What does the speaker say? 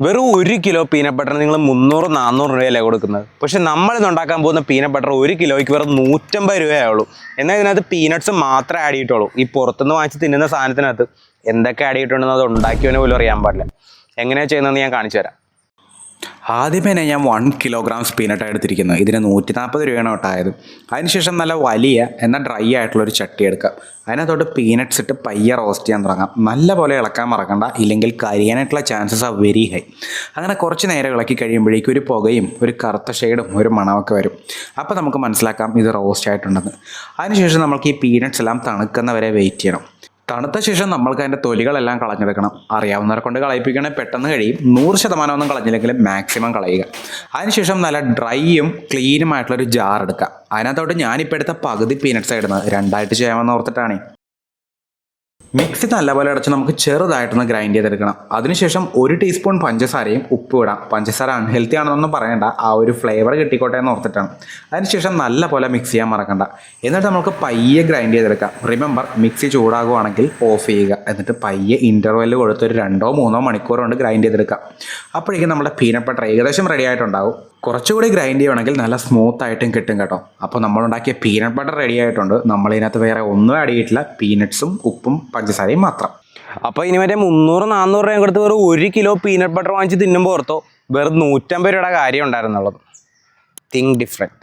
വെറും 1 kilo peanut butter നിങ്ങൾ 300-400 രൂപയല്ലേ കൊടുക്കുന്നത്. പക്ഷെ നമ്മളിന്ന് ഉണ്ടാക്കാൻ പോകുന്ന പീനട്ട് ബട്ടർ 1 കിലോയ്ക്ക് വെറും 150 രൂപയാവുള്ളൂ. എന്നാൽ ഇതിനകത്ത് പീനട്ട്സ് മാത്രമേ ആഡ് ചെയ്തിട്ടുള്ളൂ. ഈ പുറത്തുനിന്ന് വാങ്ങിച്ച് തിന്നുന്ന സാധനത്തിനകത്ത് എന്തൊക്കെ ആഡ് ചെയ്തിട്ടുണ്ടെന്ന് അത് ഉണ്ടാക്കിയവനെ പോലും അറിയാൻ പാടില്ല. എങ്ങനെയാണ് ചെയ്യുന്നതെന്ന് ഞാൻ കാണിച്ചു തരാം. ആദ്യമേ തന്നെ ഞാൻ 1 കിലോഗ്രാം പീനട്ടാണ് എടുത്തിരിക്കുന്നത്. ഇതിന് 140 രൂപയാണ് കേട്ടായത്. അതിനുശേഷം നല്ല വലിയ എന്നാൽ ഡ്രൈ ആയിട്ടുള്ളൊരു ചട്ടി എടുക്കുക. അതിനകത്തോട്ട് പീനട്ട്സ് ഇട്ട് പയ്യെ റോസ്റ്റ് ചെയ്യാൻ തുടങ്ങാം. നല്ല പോലെ ഇളക്കാൻ മറക്കണ്ട, ഇല്ലെങ്കിൽ കരിയാനായിട്ടുള്ള ചാൻസസ് ആർ വെരി ഹൈ. അങ്ങനെ കുറച്ച് നേരം ഇളക്കി കഴിയുമ്പോഴേക്കും ഒരു പുകയും ഒരു കറുത്ത ഷെയ്ഡും ഒരു മണമൊക്കെ വരും. അപ്പോൾ നമുക്ക് മനസ്സിലാക്കാം ഇത് റോസ്റ്റ് ആയിട്ടുണ്ടെന്ന്. അതിനുശേഷം നമുക്ക് ഈ പീനട്ട്സ് എല്ലാം തണുക്കുന്നവരെ വെയിറ്റ് ചെയ്യണം. തണുത്ത ശേഷം നമ്മൾക്ക് അതിൻ്റെ തൊലികളെല്ലാം കളഞ്ഞെടുക്കണം. അറിയാവുന്നവരെ കൊണ്ട് കളയിപ്പിക്കണമെങ്കിൽ പെട്ടെന്ന് കഴിയും. 100% ഒന്നും കളഞ്ഞില്ലെങ്കിലും മാക്സിമം കളയുക. അതിനുശേഷം നല്ല ഡ്രൈയും ക്ലീനുമായിട്ടുള്ളൊരു ജാർ എടുക്കുക. അതിനകത്തോട്ട് ഞാനിപ്പോൾ എടുത്ത പകുതി പീനട്ട്സ് ഇടുന്നത്, 2ആയിട്ട് ചെയ്യാമെന്ന് ഓർത്തിട്ടാണ്. മിക്സി നല്ലപോലെ അടച്ച് നമുക്ക് ചെറുതായിട്ടൊന്ന് ഗ്രൈൻഡ് ചെയ്തെടുക്കണം. അതിനുശേഷം 1 ടീസ്പൂൺ പഞ്ചസാരയും ഉപ്പും ഇടാം. പഞ്ചസാര അൺഹെൽത്തി ആണെന്നൊന്നും പറയണ്ട, ആ ഒരു ഫ്ലേവർ കിട്ടിക്കോട്ടെ എന്ന് ഓർത്തിട്ടാണ്. അതിനുശേഷം നല്ലപോലെ മിക്സ് ചെയ്യാൻ മറക്കണ്ട. എന്നിട്ട് നമുക്ക് പയ്യെ ഗ്രൈൻഡ് ചെയ്തെടുക്കാം. റിമെമ്പർ, മിക്സി ചൂടാകുവാണെങ്കിൽ ഓഫ് ചെയ്യുക. എന്നിട്ട് പയ്യെ ഇൻ്റർവെല്ല് കൊടുത്ത് ഒരു 2-3 മണിക്കൂർ കൊണ്ട് ഗ്രൈൻഡ് ചെയ്തെടുക്കാം. അപ്പോഴേക്കും നമ്മുടെ പീനട്ട് ബട്ടർ ഏകദേശം റെഡി ആയിട്ടുണ്ടാവും. കുറച്ചുകൂടി ഗ്രൈൻഡ് ചെയ്യുകയാണെങ്കിൽ നല്ല സ്മൂത്ത് ആയിട്ടും കിട്ടും കേട്ടോ. അപ്പോൾ നമ്മളുണ്ടാക്കിയ പീനട്ട് ബട്ടർ റെഡി ആയിട്ടുണ്ട്. നമ്മളിതിനകത്ത് വേറെ ഒന്നും ആഡ് ചെയ്തിട്ടില്ല, പീനട്ട്സും ഉപ്പും പഞ്ചസാരയും മാത്രം. അപ്പോൾ ഇനി മറ്റേ 300-400 രൂപയും കൊടുത്ത് വെറും 1 കിലോ പീനട്ട് ബട്ടർ വാങ്ങിച്ച് തിന്നുമ്പോൾ ഓർത്തോ വെറും 150 രൂപയുടെ കാര്യം ഉണ്ടായിരുന്നുള്ളത്. Think different.